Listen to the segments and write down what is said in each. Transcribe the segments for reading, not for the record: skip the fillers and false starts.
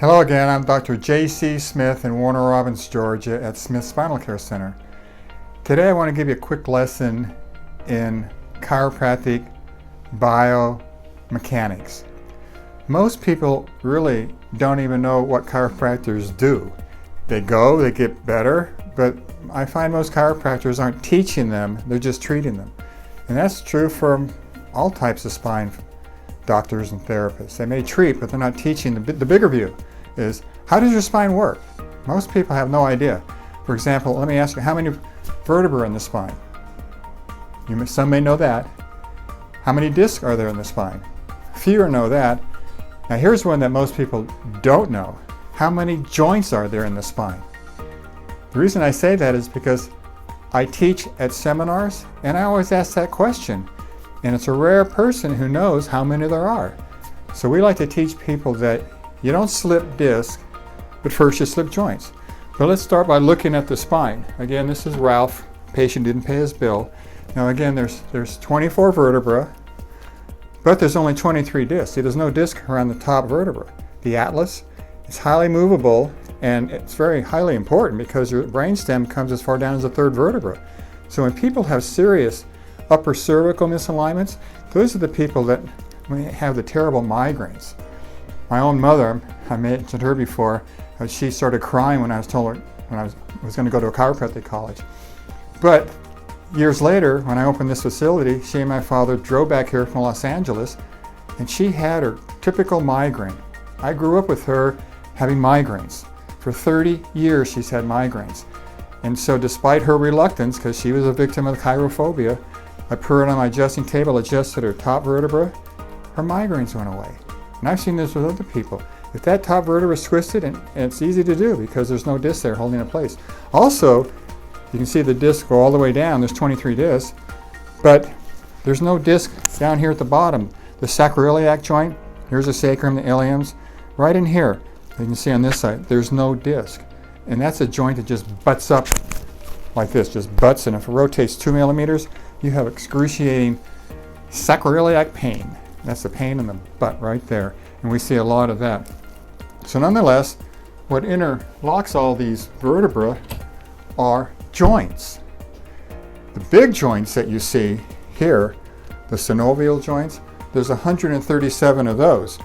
Hello again, I'm Dr. J.C. Smith in Warner Robins, Georgia at Smith Spinal Care Center. Today I want to give you a quick lesson in chiropractic biomechanics. Most people really don't even know what chiropractors do. They go, they get better, but I find most chiropractors aren't teaching them, they're just treating them. And that's true for all types of spine doctors and therapists. They may treat, but they're not teaching. The bigger view is, how does your spine work? Most people have no idea. For example, let me ask you, how many vertebrae in the spine? Some may know that. How many discs are there in the spine? Fewer know that. Now here's one that most people don't know. How many joints are there in the spine? The reason I say that is because I teach at seminars and I always ask that question. And it's a rare person who knows how many there are. So we like to teach people that you don't slip discs, but first you slip joints. But let's start by looking at the spine. Again, this is Ralph. Patient didn't pay his bill. Now again, there's 24 vertebrae, but there's only 23 discs. See, there's no disc around the top vertebra. The atlas is highly movable, and it's very highly important because your brainstem comes as far down as the third vertebra. So when people have serious upper cervical misalignments, those are the people that have the terrible migraines. My own mother, I mentioned her before, she started crying when I was told her when I was going to go to a chiropractic college. But years later, when I opened this facility, she and my father drove back here from Los Angeles, and she had her typical migraine. I grew up with her having migraines. For 30 years she's had migraines. And so despite her reluctance, because she was a victim of chirophobia, I put her on my adjusting table, adjusted her top vertebra, her migraines went away. And I've seen this with other people. If that top vertebra is twisted, and it's easy to do because there's no disc there holding it in place. Also, you can see the discs go all the way down. There's 23 discs, but there's no disc down here at the bottom. The sacroiliac joint, here's the sacrum, the iliums. Right in here, you can see on this side, there's no disc. And that's a joint that just butts up like this, just butts, and if it rotates 2 millimeters, you have excruciating sacroiliac pain. That's the pain in the butt right there, and we see a lot of that. So nonetheless, what interlocks all these vertebrae are joints. The big joints that you see here, the synovial joints, there's 137 of those.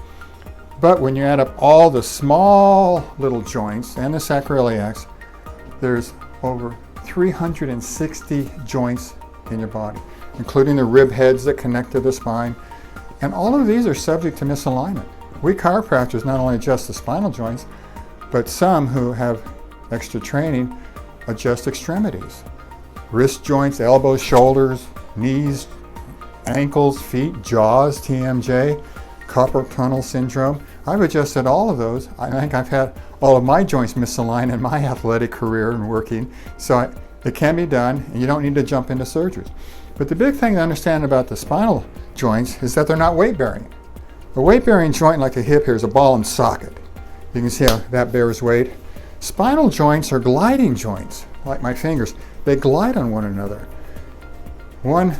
But when you add up all the small little joints and the sacroiliacs, there's over 360 joints in your body, including the rib heads that connect to the spine. And all of these are subject to misalignment. We chiropractors not only adjust the spinal joints, but some who have extra training adjust extremities. Wrist joints, elbows, shoulders, knees, ankles, feet, jaws, TMJ, carpal tunnel syndrome. I've adjusted all of those. I think I've had all of my joints misaligned in my athletic career and working. So it can be done, and you don't need to jump into surgery. But the big thing to understand about the spinal joints is that they're not weight-bearing. A weight-bearing joint like a hip here is a ball and socket. You can see how that bears weight. Spinal joints are gliding joints, like my fingers. They glide on one another. One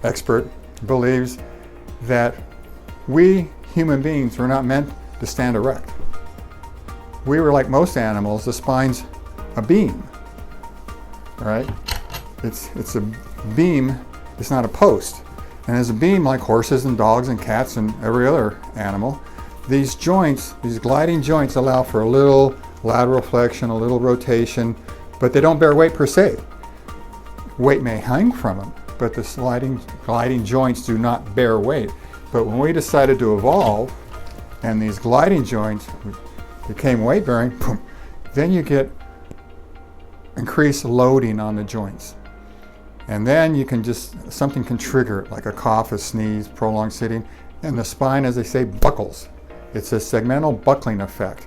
expert believes that we human beings were not meant to stand erect. We were like most animals. The spine's a beam, right? It's a beam, it's not a post. And as a beam, like horses and dogs and cats and every other animal, these joints, these gliding joints, allow for a little lateral flexion, a little rotation, but they don't bear weight per se. Weight may hang from them, but the gliding joints do not bear weight. But when we decided to evolve, and these gliding joints became weight-bearing, boom, then you get increased loading on the joints. And then you can something can trigger it, like a cough, a sneeze, prolonged sitting, and the spine, as they say, buckles. It's a segmental buckling effect.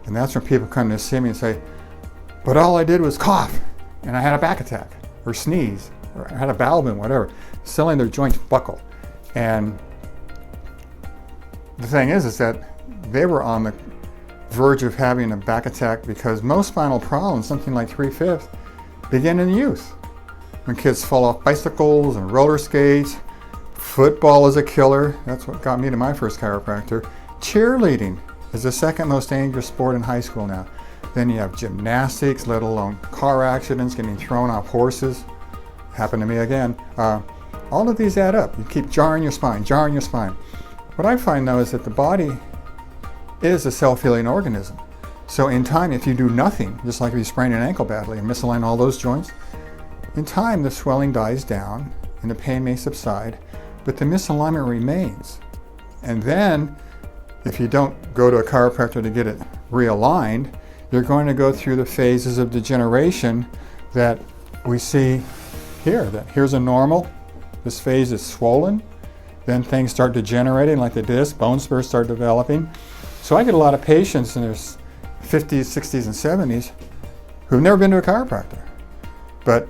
And that's when people come to see me and say, but all I did was cough, and I had a back attack, or sneeze, or I had a bowel movement, whatever. Suddenly their joints buckle. And the thing is that they were on the verge of having a back attack because most spinal problems, something like 3/5, begin in youth. When kids fall off bicycles and roller skates, football is a killer. That's what got me to my first chiropractor. Cheerleading is the second most dangerous sport in high school now. Then you have gymnastics, let alone car accidents, getting thrown off horses. Happened to me again. All of these add up. You keep jarring your spine, jarring your spine. What I find though is that the body is a self-healing organism. So in time, if you do nothing, just like if you sprain an ankle badly and misalign all those joints, in time the swelling dies down and the pain may subside, but the misalignment remains. And then, if you don't go to a chiropractor to get it realigned, you're going to go through the phases of degeneration that we see here. That here's a normal, this phase is swollen, then things start degenerating like the disc, bone spurs start developing. So I get a lot of patients in their 50s, 60s, and 70s who've never been to a chiropractor. But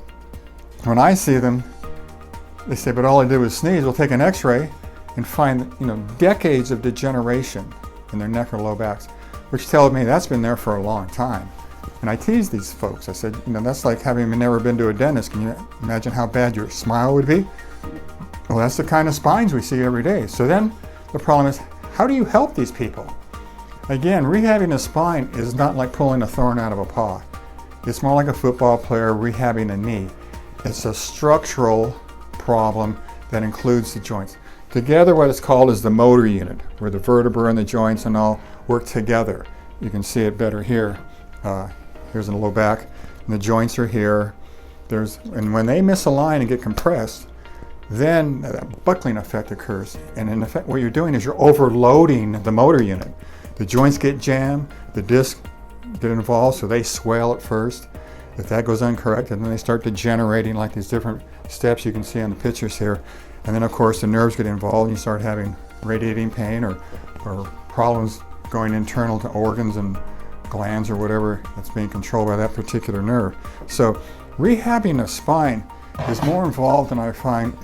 when I see them, they say, but all I did was sneeze. We'll take an x-ray and find, decades of degeneration in their neck or low backs, which tells me that's been there for a long time. And I tease these folks. I said, that's like having never been to a dentist. Can you imagine how bad your smile would be? Well, that's the kind of spines we see every day. So then the problem is, how do you help these people? Again, rehabbing a spine is not like pulling a thorn out of a paw. It's more like a football player rehabbing a knee. It's a structural problem that includes the joints. Together, what it's called is the motor unit, where the vertebrae and the joints and all work together. You can see it better here. Here's in the low back, and the joints are here. And when they misalign and get compressed, then that buckling effect occurs. And in effect, what you're doing is you're overloading the motor unit. The joints get jammed, the discs get involved, so they swell at first. If that goes uncorrected, then they start degenerating like these different steps you can see on the pictures here. And then of course the nerves get involved and you start having radiating pain or problems going internal to organs and glands or whatever that's being controlled by that particular nerve. So rehabbing a spine is more involved than I find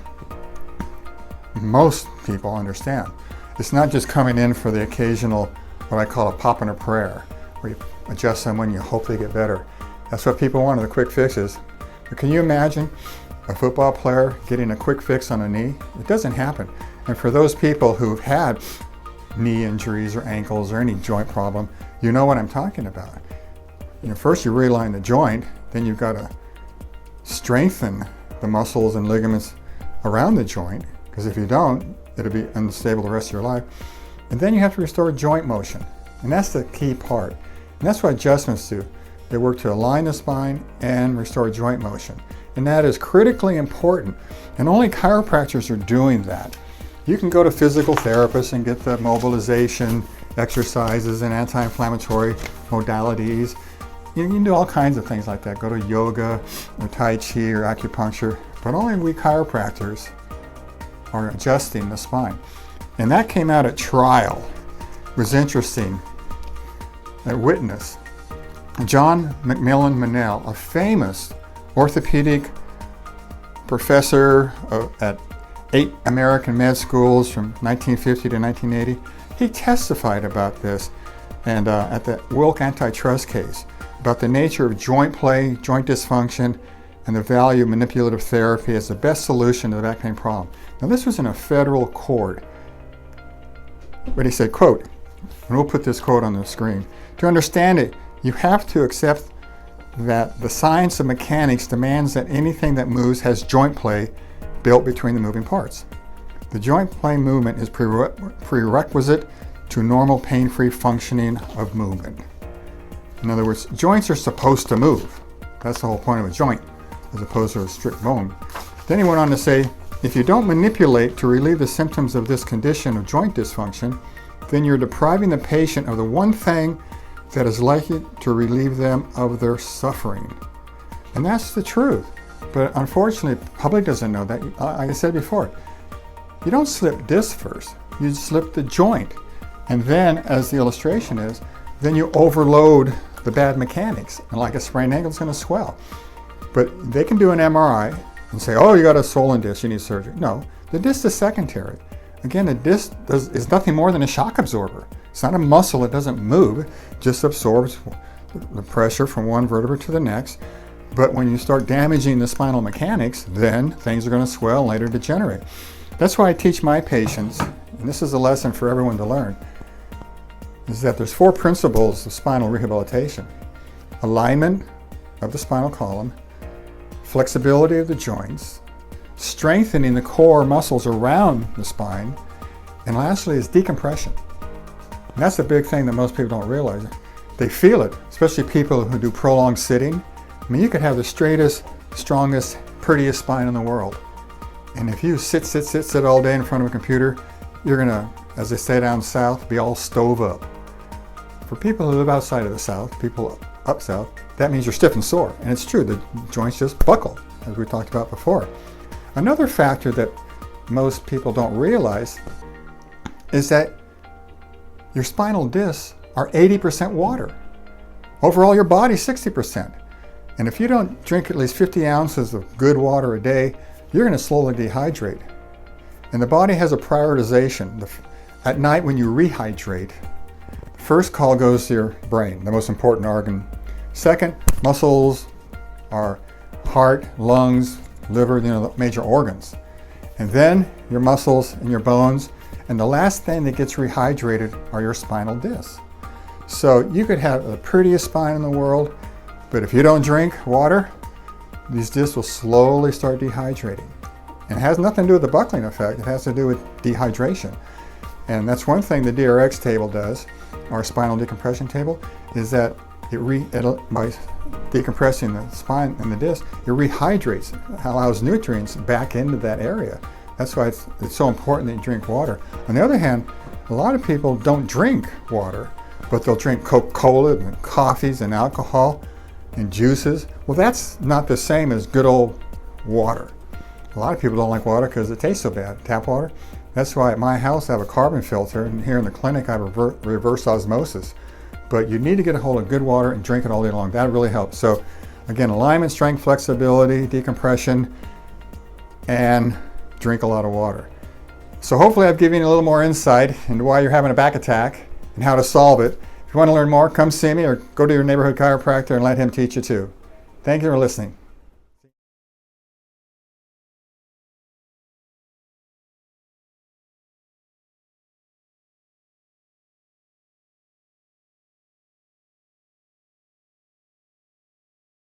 most people understand. It's not just coming in for the occasional, what I call a pop and a prayer, where you adjust someone, you hope they get better. That's what people want, are the quick fixes. But can you imagine a football player getting a quick fix on a knee? It doesn't happen. And for those people who've had knee injuries or ankles or any joint problem, you know what I'm talking about. First you realign the joint, then you've got to strengthen the muscles and ligaments around the joint, because if you don't, it'll be unstable the rest of your life. And then you have to restore joint motion. And that's the key part. And that's what adjustments do. They work to align the spine and restore joint motion. And that is critically important. And only chiropractors are doing that. You can go to physical therapists and get the mobilization exercises and anti-inflammatory modalities. You can do all kinds of things like that. Go to yoga or Tai Chi or acupuncture. But only we chiropractors are adjusting the spine. And that came out at trial. It was interesting. At witness, John McMillan Manel, a famous orthopedic professor at 8 American med schools from 1950 to 1980, he testified about this and at the Wilk antitrust case about the nature of joint play, joint dysfunction, and the value of manipulative therapy as the best solution to the back pain problem. Now this was in a federal court, but he said, quote, and we'll put this quote on the screen, "To understand it, you have to accept that the science of mechanics demands that anything that moves has joint play built between the moving parts. The joint play movement is prerequisite to normal pain-free functioning of movement." In other words, joints are supposed to move. That's the whole point of a joint, as opposed to a strict bone. Then he went on to say, if you don't manipulate to relieve the symptoms of this condition of joint dysfunction, then you're depriving the patient of the one thing that is likely to relieve them of their suffering. And that's the truth. But unfortunately, the public doesn't know that. Like I said before, you don't slip disc first. You slip the joint. And then, as the illustration is, then you overload the bad mechanics. And like a sprained ankle, it's going to swell. But they can do an MRI and say, oh, you got a swollen disc, you need surgery. No, the disc is secondary. Again, the disc is nothing more than a shock absorber. It's not a muscle, it doesn't move, it just absorbs the pressure from one vertebra to the next. But when you start damaging the spinal mechanics, then things are going to swell and later degenerate. That's why I teach my patients, and this is a lesson for everyone to learn. is that there's 4 principles of spinal rehabilitation. Alignment of the spinal column, flexibility of the joints, strengthening the core muscles around the spine, and lastly is decompression. And that's a big thing that most people don't realize. They feel it, especially people who do prolonged sitting. I mean, you could have the straightest, strongest, prettiest spine in the world. And if you sit all day in front of a computer, you're gonna, as they say down south, be all stove up. For people who live outside of the south, people up south, that means you're stiff and sore. And it's true, the joints just buckle, as we talked about before. Another factor that most people don't realize is that your spinal discs are 80% water. Overall, your body's 60%. And if you don't drink at least 50 ounces of good water a day, you're going to slowly dehydrate. And the body has a prioritization. At night when you rehydrate, the first call goes to your brain, the most important organ. Second, muscles are heart, lungs, liver, the major organs. And then your muscles and your bones. And the last thing that gets rehydrated are your spinal discs. So you could have the prettiest spine in the world, but if you don't drink water, these discs will slowly start dehydrating. And it has nothing to do with the buckling effect, it has to do with dehydration. And that's one thing the DRX table does, our spinal decompression table, is that by decompressing the spine and the disc, it rehydrates, it allows nutrients back into that area. That's why it's so important that you drink water. On the other hand, a lot of people don't drink water, but they'll drink Coca-Cola and coffees and alcohol and juices. Well, that's not the same as good old water. A lot of people don't like water because it tastes so bad, tap water. That's why at my house I have a carbon filter, and here in the clinic I have reverse osmosis. But you need to get a hold of good water and drink it all day long. That really helps. So again, alignment, strength, flexibility, decompression, and drink a lot of water. So hopefully I've given you a little more insight into why you're having a back attack and how to solve it. If you want to learn more, come see me or go to your neighborhood chiropractor and let him teach you too. Thank you for listening.